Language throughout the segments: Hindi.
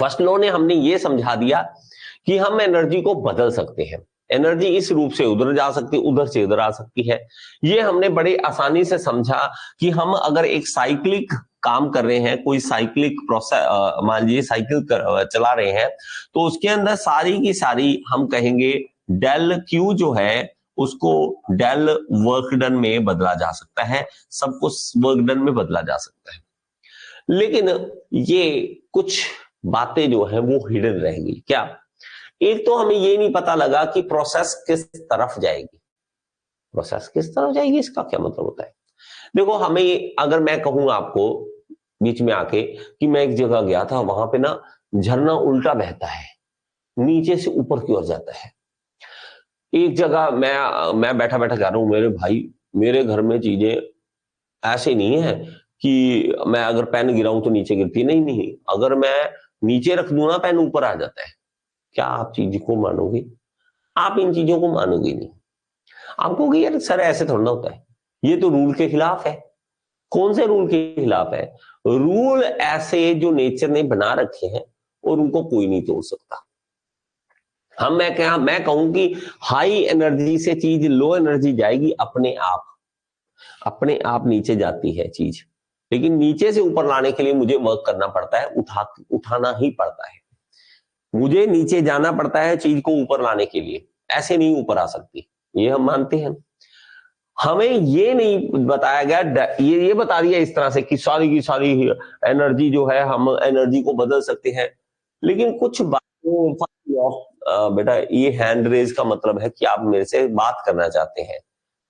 फर्स्ट लॉ ने हमने ये समझा दिया कि हम एनर्जी को बदल सकते हैं, एनर्जी इस रूप से उधर जा सकती है, उधर से उधर आ सकती है। ये हमने बड़े आसानी से समझा कि हम अगर एक साइक्लिक काम कर रहे हैं, कोई साइक्लिक प्रोसेस, मान लीजिए साइकिल चला रहे हैं, तो उसके अंदर सारी की सारी हम कहेंगे डेल क्यू जो है उसको डेल वर्क डन में बदला जा सकता है, सब कुछ वर्क डन में बदला जा सकता है। लेकिन ये कुछ बातें जो है वो हिडन रहेंगी। क्या? एक तो हमें ये नहीं पता लगा कि प्रोसेस किस तरफ जाएगी। प्रोसेस किस तरफ जाएगी इसका क्या मतलब होता है? देखो, हमें अगर मैं कहूंगा आपको बीच में आके कि मैं एक जगह गया था, वहां पे ना झरना उल्टा बहता है, नीचे से ऊपर की ओर जाता है। एक जगह मैं बैठा बैठा कह रहा हूं, मेरे भाई मेरे घर में चीजें ऐसे नहीं है कि मैं अगर पेन गिराऊं तो नीचे गिरती, नहीं, अगर मैं नीचे रख दूं ना पेन ऊपर आ जाता है। क्या आप चीज को मानोगे? आप इन चीजों को मानोगे नहीं। आप कहोगे यार सर ऐसे थोड़ा ना होता है, ये तो रूल के खिलाफ है। कौन से रूल के खिलाफ है? रूल ऐसे जो नेचर ने बना रखे हैं और उनको कोई नहीं तोड़ सकता। मैं कहूं कि हाई एनर्जी से चीज लो एनर्जी जाएगी अपने आप नीचे जाती है चीज, लेकिन नीचे से ऊपर लाने के लिए मुझे वर्क करना पड़ता है, उठाना ही पड़ता है। मुझे नीचे जाना पड़ता है चीज को ऊपर लाने के लिए, ऐसे नहीं ऊपर आ सकती, ये हम मानते हैं। हमें ये नहीं बताया गया, ये बता दिया इस तरह से कि सारी की सारी एनर्जी जो है हम एनर्जी को बदल सकते हैं। लेकिन कुछ बातों, बेटा ये हैंड रेज का मतलब है कि आप मेरे से बात करना चाहते हैं।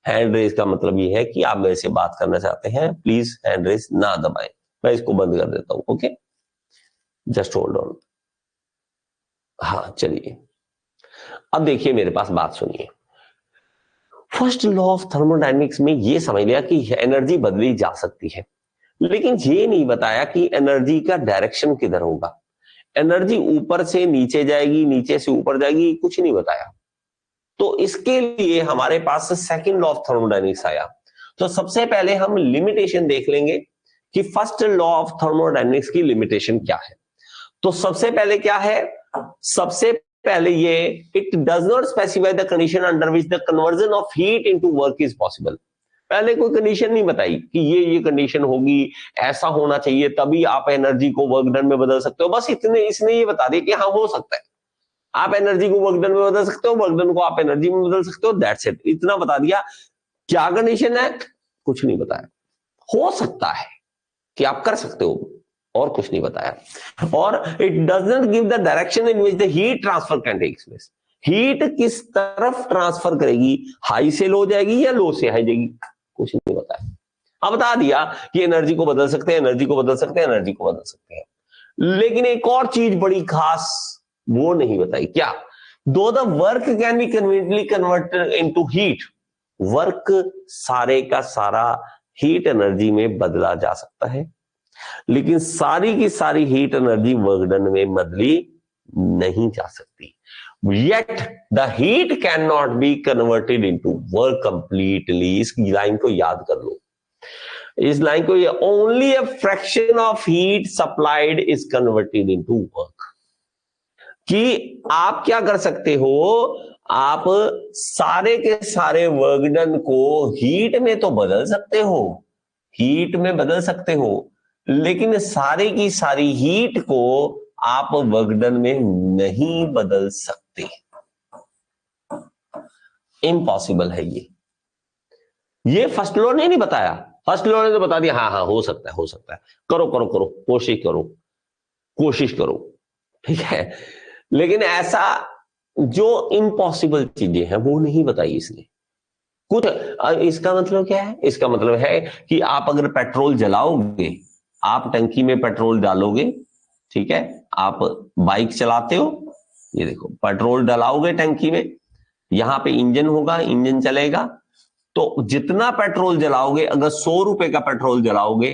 हैंड रेज का मतलब ये है कि आप मेरे से बात करना चाहते हैं, प्लीज हैंड रेज ना दबाएं। मैं इसको बंद कर देता हूं, ओके, जस्ट होल्ड ऑन। हाँ चलिए, अब देखिए मेरे पास बात सुनिए। फर्स्ट लॉ ऑफ थर्मोडायनेमिक्स में ये समझ लिया कि एनर्जी बदली जा सकती है, लेकिन ये नहीं बताया कि एनर्जी का डायरेक्शन किधर होगा। एनर्जी ऊपर से नीचे जाएगी, नीचे से ऊपर जाएगी, कुछ नहीं बताया। तो इसके लिए हमारे पास सेकंड लॉ ऑफ थर्मोडायनेमिक्स आया। तो सबसे पहले हम लिमिटेशन देख लेंगे कि फर्स्ट लॉ ऑफ थर्मोडायनेमिक्स की लिमिटेशन क्या है। तो सबसे पहले क्या है? सबसे पहले ये, it does not specify the condition under which the conversion of heat into work is possible. पहले कोई कंडीशन नहीं बताई कि ये कंडीशन होगी, ऐसा होना चाहिए, तभी आप एनर्जी को वर्क डन में बदल सकते हो। बस इसने ये बता दिया कि हाँ हो सकता है, आप एनर्जी को वर्क डन में बदल सकते हो, वर्क डन को आप एनर्जी में बदल सकते हो, दैट्स इट, इतना बता दिया। क्या कंडीशन है? कुछ नहीं बताया। हो सकता है कि आप कर सकते हो, और कुछ नहीं बताया। और it doesn't give the direction in which the heat transfer can take place. Heat किस तरफ ट्रांसफर करेगी, हाई से लो जाएगी या लो से हाई जाएगी, कुछ नहीं बताया। अब बता दिया कि एनर्जी को बदल सकते हैं, एनर्जी को बदल सकते हैं, एनर्जी को बदल सकते हैं। लेकिन एक और चीज बड़ी खास वो नहीं बताई। क्या? दो the work can be conveniently converted into heat, work सारे का सारा हीट एनर्जी में बदला जा सकता है, लेकिन सारी की सारी हीट एनर्जी वर्क डन में बदली नहीं जा सकती। Yet the heat cannot be converted into work completely। इस लाइन को याद कर लो, इस लाइन को, only a fraction of heat supplied is converted into work. कि आप क्या कर सकते हो, आप सारे के सारे वर्क डन को हीट में तो बदल सकते हो, हीट में बदल सकते हो, लेकिन सारे की सारी हीट को आप वर्क डन में नहीं बदल सकते। इम्पॉसिबल है ये फर्स्ट लॉ ने नहीं बताया। फर्स्ट लॉ ने तो बता दिया हाँ हो सकता है, हो सकता है, करो करो करो, कोशिश करो, ठीक है। लेकिन ऐसा जो इम्पॉसिबल चीजें हैं वो नहीं बताई इसने कुछ। इसका मतलब क्या है? इसका मतलब है कि आप अगर पेट्रोल जलाओगे, आप टंकी में पेट्रोल डालोगे, ठीक है, आप बाइक चलाते हो, ये देखो पेट्रोल डालोगे टंकी में, यहां पे इंजन होगा, इंजन चलेगा, तो जितना पेट्रोल जलाओगे, अगर 100 रुपए का पेट्रोल जलाओगे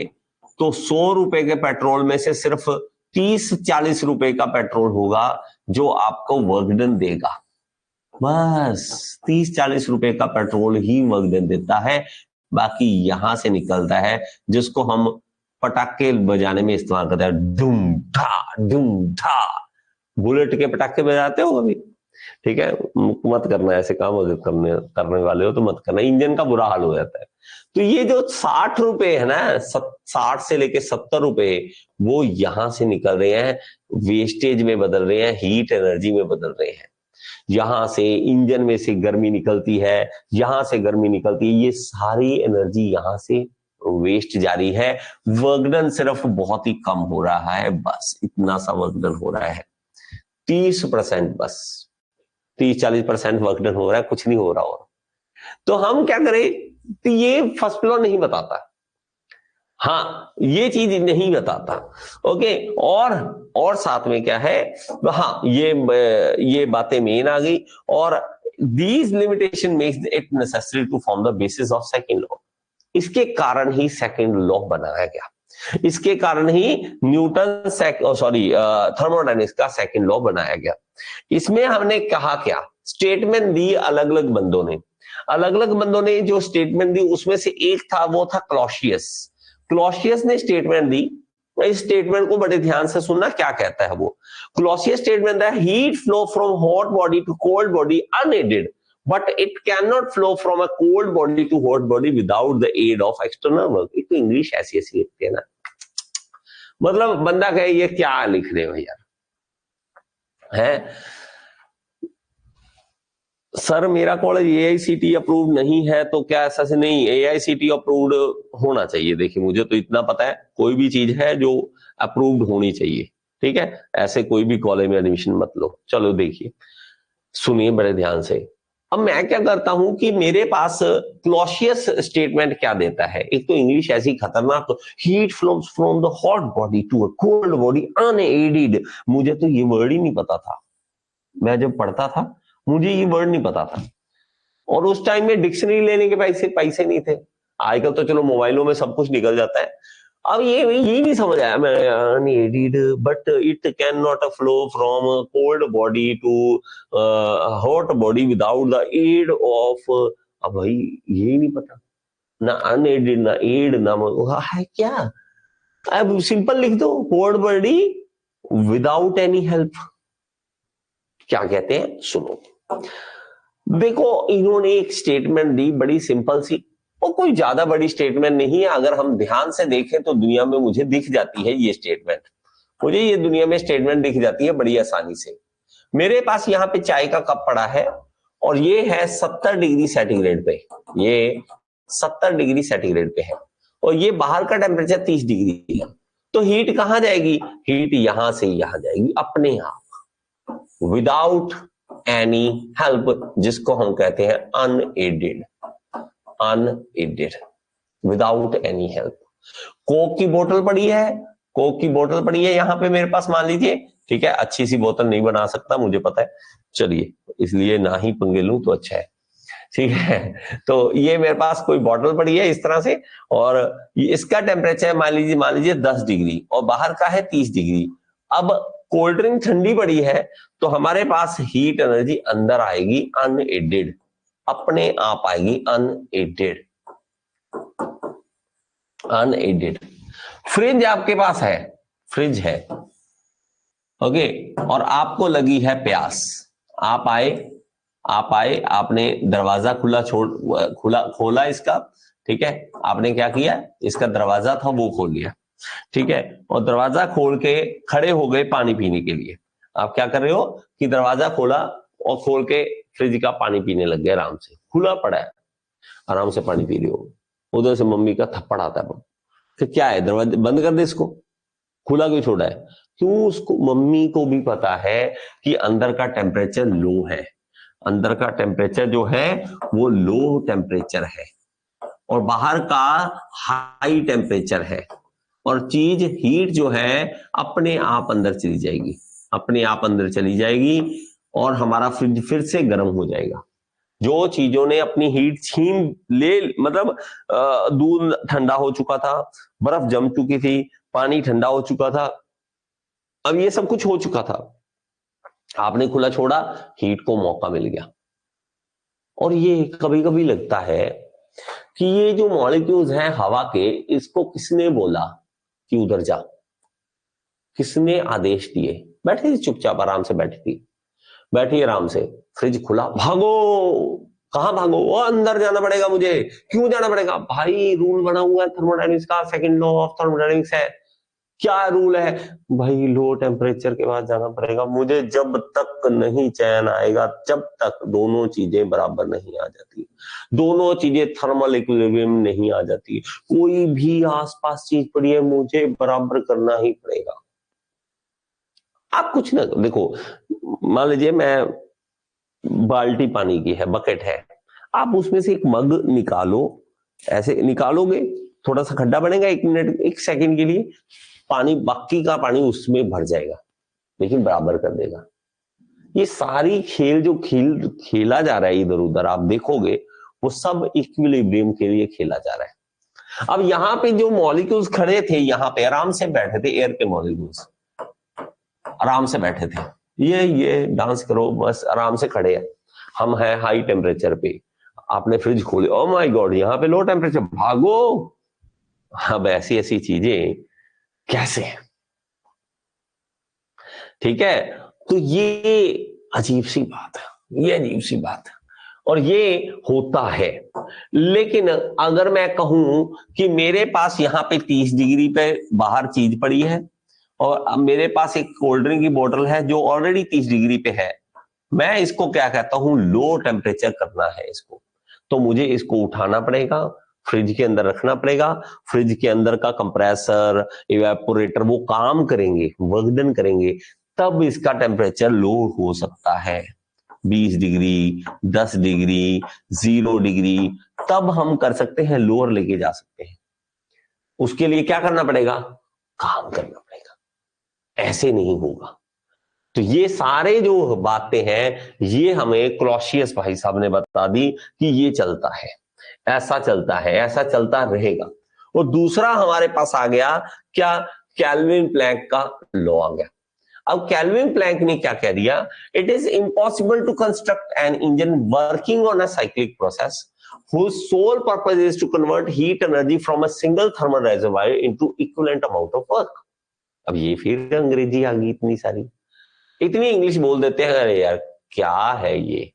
तो 100 रुपए के पेट्रोल में से सिर्फ 30-40 रुपए का पेट्रोल होगा जो आपको वर्क डन देगा। बस 30-40 रुपए का पेट्रोल ही वर्क डन देता है, बाकी यहां से निकलता है जिसको हम पटाखे बजाने में इस्तेमाल करते हैं, धूम धा। बुलेट के पटाखे बजाते हो कभी? ठीक है, मत करना ऐसे काम, अगर करने वाले हो तो मत करना, इंजन का बुरा हाल हो जाता है। तो ये जो 60 रुपए है ना, 60 से लेके 70 रुपए, वो यहां से निकल रहे हैं, वेस्टेज में बदल रहे हैं, हीट एनर्जी में बदल रहे हैं। यहां से इंजन में से गर्मी निकलती है, यहां से गर्मी निकलती है, ये सारी एनर्जी यहां से वेस्ट जा रही है। वर्क डन सिर्फ बहुत ही कम हो रहा है, बस इतना सा वर्क डन हो रहा है, 30%, बस 30-40% वर्क डन हो रहा है, कुछ नहीं हो रहा हो। तो हम क्या करें? तो ये फर्स्ट लॉ नहीं बताता, हाँ ये चीज नहीं बताता। ओके, और साथ में क्या है, हाँ ये बातें मेन आ गई। और these limitation makes it necessary to form the basis of second law. इसके कारण ही सेकंड लॉ बनाया गया, इसके कारण ही न्यूटन थर्मोडायनेमिक्स का सेकंड लॉ बनाया गया। इसमें हमने कहा क्या, स्टेटमेंट दी अलग अलग बंदों ने जो स्टेटमेंट दी, उसमें से एक था, वो था क्लॉसियस ने स्टेटमेंट दी। इस स्टेटमेंट को बड़े ध्यान से सुनना, क्या कहता है वो। क्लॉसियस स्टेटमेंट है, heat flow from hot body to cold body unaided, but it can not flow from a cold body to hot body without the aid of external work. एक तो इंग्लिश ऐसी लिखते हैं ना, मतलब बंदा कहे ये क्या लिख रहे हो यार, है सर मेरा कॉलेज एआईसीटी अप्रूव्ड नहीं है, तो क्या ऐसा से नहीं, एआईसीटी अप्रूव्ड होना चाहिए। देखिए मुझे तो इतना पता है, कोई भी चीज है जो अप्रूव्ड होनी चाहिए, ठीक है, ऐसे कोई भी कॉलेज में एडमिशन मत लो। चलो देखिए, सुनिए बड़े ध्यान से। अब मैं क्या करता हूं कि मेरे पास क्लॉसियस स्टेटमेंट क्या देता है, एक तो इंग्लिश ऐसी खतरनाक, heat flows from the hot body to a cold body unaided. मुझे तो ये वर्ड ही नहीं पता था, मैं जब पढ़ता था मुझे ये वर्ड नहीं पता था, और उस टाइम में डिक्शनरी लेने के पैसे नहीं थे। आजकल तो चलो मोबाइलों में सब कुछ निकल जाता है। अब ये नहीं समझ आया मैं, unaided but it can not flow from cold body to hot body without the aid of. अब भाई ये नहीं पता, ना अनएडेड ना एड ना है क्या। अब सिंपल लिख दो, cold body without any help. क्या कहते हैं सुनो, देखो इन्होंने एक स्टेटमेंट दी बड़ी सिंपल सी, और कोई ज्यादा बड़ी स्टेटमेंट नहीं है। अगर हम ध्यान से देखें तो दुनिया में मुझे दिख जाती है ये स्टेटमेंट, मुझे ये दुनिया में स्टेटमेंट दिख जाती है बड़ी आसानी से। मेरे पास यहाँ पे चाय का कप पड़ा है, और ये है 70 डिग्री सेंटीग्रेड पे, ये 70 डिग्री सेंटीग्रेड पे है, और ये बाहर का टेम्परेचर 30 डिग्री है। तो हीट कहां जाएगी, हीट यहां से यहां जाएगी अपने आप, विदाउट एनी हेल्प, जिसको हम कहते हैं unaided, without any help. Coke की बोतल पड़ी है, कोक की बोतल पड़ी है यहां पे मेरे पास, मान लीजिए, ठीक है, अच्छी सी बोतल नहीं बना सकता मुझे पता है, चलिए इसलिए ना ही पंगे लूं तो अच्छा है, ठीक है। तो ये मेरे पास कोई बोतल पड़ी है इस तरह से, और इसका टेम्परेचर मान लीजिए 10 डिग्री, और बाहर का है 30 डिग्री। अब कोल्ड ड्रिंक ठंडी पड़ी है, तो हमारे पास हीट एनर्जी अंदर आएगी अनएडेड, अपने आप आएगी अनएडेड। फ्रिज आपके पास है, फ्रिज है, ओके, और आपको लगी है प्यास, आप आए, आपने दरवाजा खोला इसका, ठीक है, आपने क्या किया, इसका दरवाजा था वो खोल लिया, ठीक है, और दरवाजा खोल के खड़े हो गए पानी पीने के लिए। आप क्या कर रहे हो कि दरवाजा खोला और खोल के फ्रिज का पानी पीने लग गए, आराम से खुला पड़ा है, आराम से पानी पी रहे हो। उधर से मम्मी का थप्पड़ आता है, फिर क्या है, दरवाजा बंद कर दे, इसको खुला क्यों छोड़ा है, क्यों, उसको मम्मी को भी पता है कि अंदर का टेम्परेचर लो है, अंदर का टेम्परेचर जो है वो लो टेम्परेचर है, और बाहर का हाई टेम्परेचर है, और चीज हीट जो है अपने आप अंदर चली जाएगी, अपने आप अंदर चली जाएगी, और हमारा फ्रिज फिर से गर्म हो जाएगा। जो चीजों ने अपनी हीट छीन ले, मतलब दूध ठंडा हो चुका था, बर्फ जम चुकी थी, पानी ठंडा हो चुका था, अब ये सब कुछ हो चुका था, आपने खुला छोड़ा, हीट को मौका मिल गया। और ये कभी कभी लगता है कि ये जो मॉलिक्यूल्स हैं हवा के, इसको किसने बोला, कि उधर जा? किसने आदेश दिए? बैठी थी चुपचाप, आराम से बैठी थी, बैठी आराम से, फ्रिज खुला, भागो। कहां भागो? वो अंदर जाना पड़ेगा मुझे। क्यों जाना पड़ेगा? भाई रूल बना हुआ है थर्मोडायनेमिक्स का, सेकंड लॉ ऑफ थर्मोडायनेमिक्स है। क्या रूल है भाई? लो टेम्परेचर के बाद जाना पड़ेगा मुझे। जब तक नहीं चैन आएगा, जब तक दोनों चीजें बराबर नहीं आ जाती, दोनों चीजें थर्मल इक्विलिब्रियम नहीं आ जाती, कोई भी आसपास चीज पड़ी है मुझे बराबर करना ही पड़ेगा। आप कुछ ना देखो, मान लीजिए मैं बाल्टी पानी की है, बकेट है, आप उसमें से एक मग निकालो, ऐसे निकालोगे, थोड़ा सा खड्डा बनेगा, 1 मिनट 1 सेकंड के लिए, पानी, बाकी का पानी उसमें भर जाएगा, लेकिन बराबर कर देगा। ये सारी खेल जो खेला जा रहा है इधर उधर, आप देखोगे वो सब इक्विलिब्रियम के लिए खेला जा रहा है। अब यहां पे जो मॉलिक्यूल्स खड़े थे, यहां पे आराम से बैठे थे, एयर के मॉलिक्यूल्स आराम से बैठे थे, ये डांस करो बस, आराम से खड़े हैं। हम हैं हाई टेम्परेचर पे, आपने फ्रिज खोले, ओ माय गॉड यहाँ पे लो टेम्परेचर, भागो। अब ऐसी ऐसी चीजें कैसे? ठीक है, तो ये अजीब सी बात है, ये अजीब सी बात है, और ये होता है। लेकिन अगर मैं कहूं कि मेरे पास यहाँ पे 30 डिग्री पे बाहर चीज पड़ी है, और अब मेरे पास एक कोल्ड ड्रिंक की बोतल है जो ऑलरेडी 30 डिग्री पे है, मैं इसको क्या कहता हूं? लो टेम्परेचर करना है इसको, तो मुझे इसको उठाना पड़ेगा, फ्रिज के अंदर रखना पड़ेगा, फ्रिज के अंदर का कंप्रेसर, इवेपोरेटर वो काम करेंगे, वर्क डन करेंगे, तब इसका टेम्परेचर लो हो सकता है। 20 डिग्री, 10 डिग्री, 0 डिग्री, तब हम कर सकते हैं, लोअर लेके जा सकते हैं। उसके लिए क्या करना पड़ेगा? काम करना पड़ेगा, ऐसे नहीं होगा। तो ये सारे जो बातें हैं, ये हमें क्लॉसियस भाई साहब ने बता दी कि ये चलता है, ऐसा चलता है, ऐसा चलता रहेगा। और दूसरा हमारे पास आ गया क्या? कैल्विन प्लैंक का लॉ आ गया। अब कैल्विन प्लैंक ने क्या कह दिया? It is impossible to construct an engine working on a cyclic process whose sole purpose is to convert heat energy from a single thermal reservoir into equivalent amount of work. अब ये फिर अंग्रेजी आ गई इतनी सारी, इतनी इंग्लिश बोल देते हैं, अरे यार क्या है ये,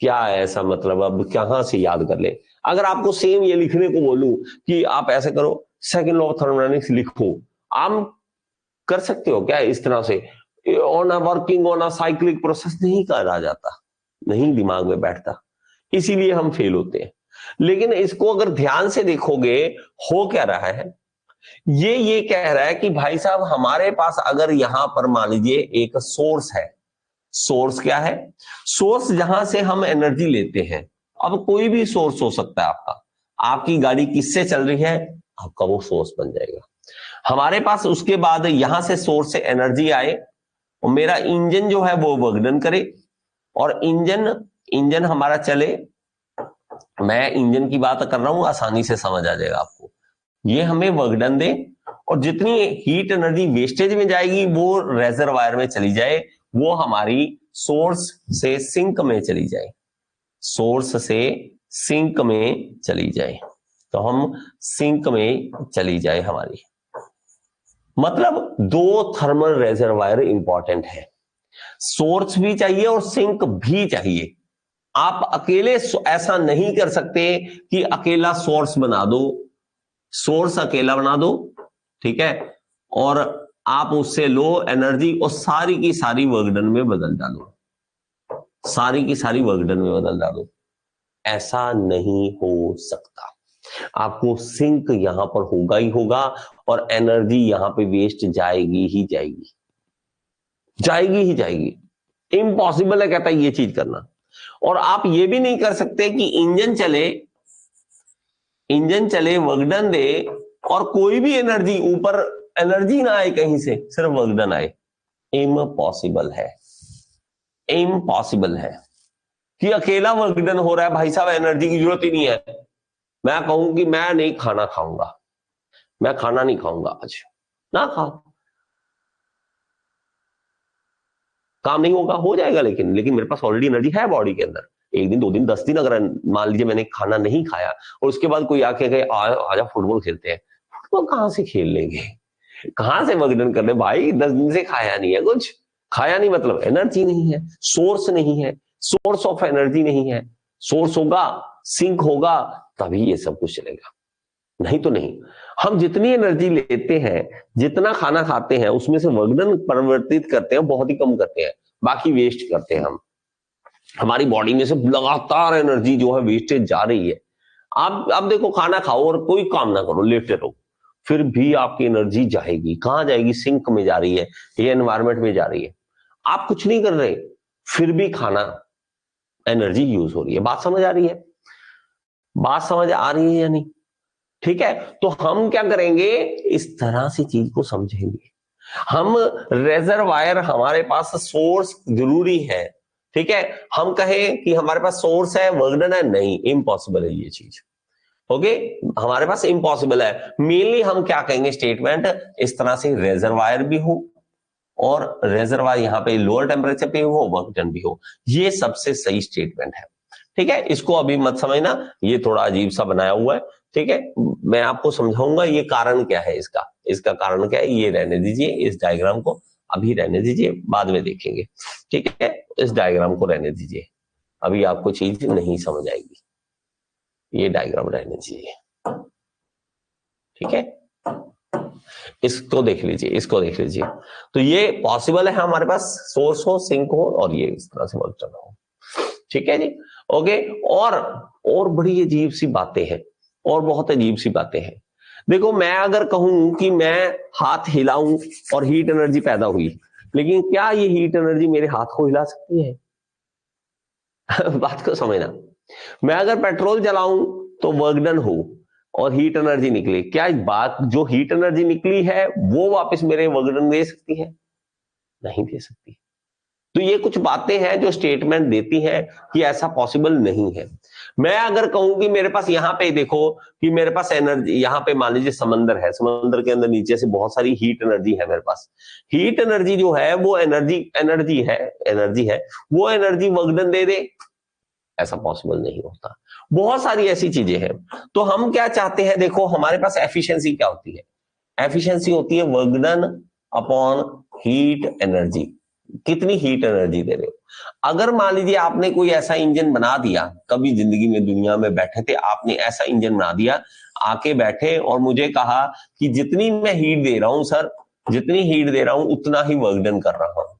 क्या है ऐसा, मतलब अब कहां से याद कर ले? अगर आपको सेम ये लिखने को बोलूं कि आप ऐसे करो, सेकंड लॉ ऑफ थर्मोडायनेमिक्स लिखो, आप कर सकते हो क्या इस तरह से? On a working on a cyclic process नहीं कहा जाता, नहीं दिमाग में बैठता, इसीलिए हम फेल होते हैं। लेकिन इसको अगर ध्यान से देखोगे, हो क्या रहा है? ये कह रहा है कि भाई साहब हमारे पास अगर यहां पर मान लीजिए एक सोर्स है, सोर्स क्या है? सोर्स जहां से हम एनर्जी लेते हैं। अब कोई भी सोर्स हो सकता है आपका, आपकी गाड़ी किससे चल रही है, आपका वो सोर्स बन जाएगा। हमारे पास उसके बाद यहां से सोर्स से एनर्जी आए, और मेरा इंजन जो है वो वर्कडन करे, और इंजन हमारा चले। मैं इंजन की बात कर रहा हूं, आसानी से समझ आ जाएगा आपको। ये हमें वर्कडन दे, और जितनी हीट एनर्जी वेस्टेज में जाएगी वो रेजरवायर में चली जाए, वो हमारी सोर्स से सिंक में चली जाए, सोर्स से सिंक में चली जाए, तो हम सिंक में चली जाए हमारी। मतलब दो थर्मल रेजरवायर इंपॉर्टेंट है, सोर्स भी चाहिए और सिंक भी चाहिए। आप अकेले ऐसा नहीं कर सकते कि अकेला सोर्स बना दो, सोर्स अकेला बना दो, ठीक है, और आप उससे लो एनर्जी और सारी की सारी वर्कडन में बदल डालो, सारी की सारी वर्कडन में बदल डालो। ऐसा नहीं हो सकता। आपको सिंक यहां पर होगा ही होगा, और एनर्जी यहां पे वेस्ट जाएगी ही जाएगी, जाएगी ही जाएगी। इम्पॉसिबल है कहता है ये चीज करना। और आप ये भी नहीं कर सकते कि इंजन चले वर्कडन दे, और कोई भी एनर्जी ऊपर एनर्जी ना आए कहीं से, सिर्फ वर्कडन आए। इम्पॉसिबल है, इम्पॉसिबल है कि अकेला वर्कडन हो रहा है, भाई साहब एनर्जी की जरूरत ही नहीं है। मैं कहूं कि मैं नहीं खाना खाऊंगा, मैं खाना नहीं खाऊंगा आज, ना खाओ, काम नहीं होगा, हो जाएगा। लेकिन मेरे पास ऑलरेडी एनर्जी है बॉडी के अंदर। 1 दिन 2 दिन 10 दिन अगर मान लीजिए मैंने खाना नहीं खाया, और उसके बाद कोई आके कहे आजा फुटबॉल खेलते हैं, फुटबॉल कहां से खेल लेंगे? कहां से वर्क डन कर रहे भाई, 10 दिन से खाया नहीं है कुछ, खाया नहीं मतलब एनर्जी नहीं है, सोर्स नहीं है, सोर्स ऑफ एनर्जी नहीं है। सोर्स होगा, सिंक होगा, तभी ये सब कुछ चलेगा, नहीं तो नहीं। हम जितनी एनर्जी लेते हैं, जितना खाना खाते हैं, उसमें से वर्कडन परिवर्तित करते हैं, बहुत ही कम करते हैं, बाकी वेस्ट करते हैं हम। हमारी बॉडी में से लगातार एनर्जी जो है वेस्टेज जा रही है। आप अब देखो, खाना खाओ और कोई काम ना करो, लेटे रहो, फिर भी आपकी एनर्जी जाएगी। कहां जाएगी? सिंक में जा रही है, ये एनवायरमेंट में जा रही है। आप कुछ नहीं कर रहे, फिर भी खाना एनर्जी यूज हो रही है। बात समझ आ रही है? बात समझ आ रही है या नहीं? ठीक है, तो हम क्या करेंगे, इस तरह से चीज को समझेंगे हम। रेजरवायर हमारे पास सोर्स जरूरी है, ठीक है। हम कहें कि हमारे पास सोर्स है, वर्कडन है, नहीं, इम्पॉसिबल है ये चीज। ओके, हमारे पास इम्पॉसिबल है। मेनली हम क्या कहेंगे स्टेटमेंट, इस तरह से रेजरवायर भी हो और रेजरवायर यहाँ पे लोअर टेम्परेचर पे हो, वर्कडन भी हो, ये सबसे सही स्टेटमेंट है। ठीक है, इसको अभी मत समझना, ये थोड़ा अजीब सा बनाया हुआ है। ठीक है, मैं आपको समझाऊंगा ये कारण क्या है, इसका कारण क्या है, ये रहने दीजिए, इस डायग्राम को अभी रहने दीजिए, बाद में देखेंगे। ठीक है, इस डायग्राम को रहने दीजिए, अभी आपको चीज नहीं समझ आएगी, ये डायग्राम रहने दीजिए। ठीक है, इसको देख लीजिए, इसको देख लीजिए। तो ये पॉसिबल है हमारे पास सोर्स हो, सिंक हो, और ये इस तरह से वर्क करना हो। ठीक है जी, ओके। और बड़ी अजीब सी बातें हैं, और बहुत अजीब सी बातें हैं। देखो, मैं अगर कहूं कि मैं हाथ हिलाऊं और हीट एनर्जी पैदा हुई, लेकिन क्या ये हीट एनर्जी मेरे हाथ को हिला सकती है? बात को समझना। मैं अगर पेट्रोल जलाऊं तो वर्क डन हो और हीट एनर्जी निकले, क्या बात जो हीट एनर्जी निकली है वो वापस मेरे वर्क डन दे सकती है? नहीं दे सकती। तो ये कुछ बातें हैं जो स्टेटमेंट देती हैं कि ऐसा पॉसिबल नहीं है। मैं अगर कहूं कि मेरे पास यहाँ पे देखो कि मेरे पास एनर्जी, यहाँ पे मान लीजिए समंदर है, समंदर के अंदर नीचे से बहुत सारी हीट एनर्जी है मेरे पास। हीट एनर्जी जो है वो एनर्जी है, वो एनर्जी वर्कडन दे दे, ऐसा पॉसिबल नहीं होता। बहुत सारी ऐसी चीजें हैं। तो हम क्या चाहते हैं, देखो हमारे पास एफिशिएंसी क्या होती है? एफिशिएंसी होती है वर्कडन अपॉन हीट एनर्जी, कितनी हीट एनर्जी दे रहे हो। अगर मान लीजिए आपने कोई ऐसा इंजन बना दिया, कभी जिंदगी में दुनिया में बैठे थे, आपने ऐसा इंजन बना दिया, आके बैठे और मुझे कहा कि जितनी मैं हीट दे रहा हूं सर, जितनी हीट दे रहा हूं उतना ही वर्कडन कर रहा हूं।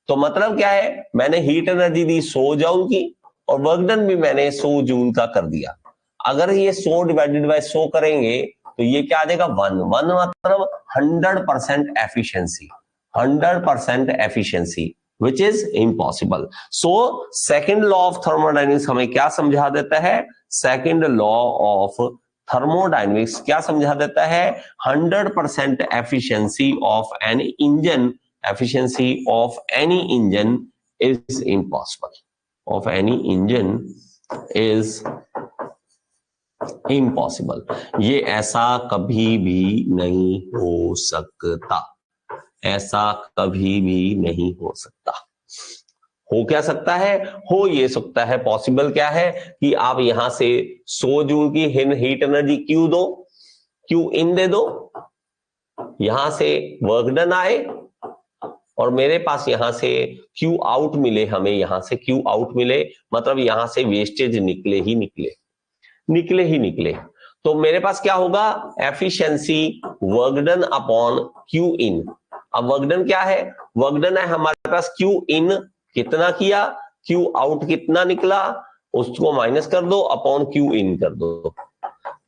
तो मतलब क्या है, मैंने हीट एनर्जी दी 100 जूल की और वर्कडन भी मैंने 100 जूल का कर दिया। अगर ये 100 डिवाइडेड बाय 100 करेंगे तो ये क्या आ जाएगा, 1 मतलब 100% efficiency, 100% efficiency, which is impossible. So second law of thermodynamics हमें क्या समझा देता है? second law of thermodynamics क्या समझा देता है? 100% efficiency of an engine, efficiency of any engine is impossible. Of any engine is impossible. ये ऐसा कभी भी नहीं हो सकता, ऐसा कभी भी नहीं हो सकता। हो क्या सकता है? हो ये सकता है, पॉसिबल क्या है कि आप यहां से 100 जूल की हीट एनर्जी क्यू दो, क्यू इन दे दो, यहां से वर्क डन आए और मेरे पास यहां से क्यू आउट मिले, हमें यहां से क्यू आउट मिले, मतलब यहां से वेस्टेज निकले ही निकले, निकले ही निकले। तो मेरे पास क्या होगा, efficiency work done upon Q in. अब वर्कडन क्या है? वर्कडन है हमारे पास क्यू इन कितना किया, क्यू आउट कितना निकला, उसको माइनस कर दो, अपॉन क्यू इन कर दो।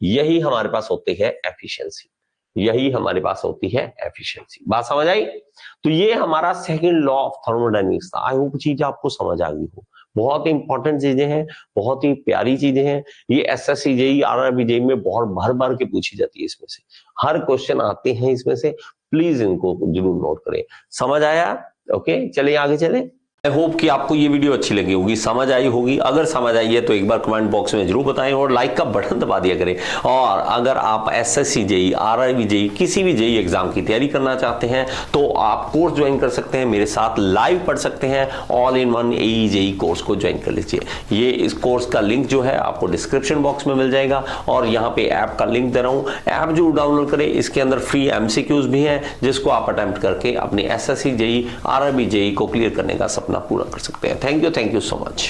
यही हमारे पास होती है एफिशिएंसी, यही हमारे पास होती है एफिशिएंसी। बात समझ आई? तो ये हमारा सेकंड लॉ ऑफ थर्मोडायनेमिक्स था। आई होप चीज आपको समझ आ गई हो। बहुत ही इंपॉर्टेंट चीजें हैं, बहुत ही प्यारी चीजें हैं। ये एसएससी जेईई आरआरबी जेईई में बहुत भर भर के पूछी जाती है, इसमें से हर क्वेश्चन आते हैं इसमें से। प्लीज इनको जरूर नोट करें। समझ आया? ओके, चलिए आगे चले। आई होप कि आपको ये वीडियो अच्छी लगी होगी, समझ आई होगी। अगर समझ आई है तो एक बार कमेंट बॉक्स में जरूर बताएं और लाइक का बटन दबा दिया करें। और अगर आप एसएससी जेई, आरआरबी जेई, किसी भी जेई एग्जाम की तैयारी करना चाहते हैं तो आप कोर्स ज्वाइन कर सकते हैं, मेरे साथ लाइव पढ़ सकते हैं। All in one AE JE course को ज्वाइन कर लीजिए। ये इस कोर्स का लिंक जो है आपको डिस्क्रिप्शन बॉक्स में मिल जाएगा और यहाँ पे ऐप का लिंक दे रहा हूँ। ऐप जो डाउनलोड करें, इसके अंदर फ्री एमसीक्यूज भी हैं जिसको आप अटेम्प्ट करके अपने एसएससी जेई, आरआरबी जेई को क्लियर करने का सपना पूरा कर सकते हैं। Thank you so much.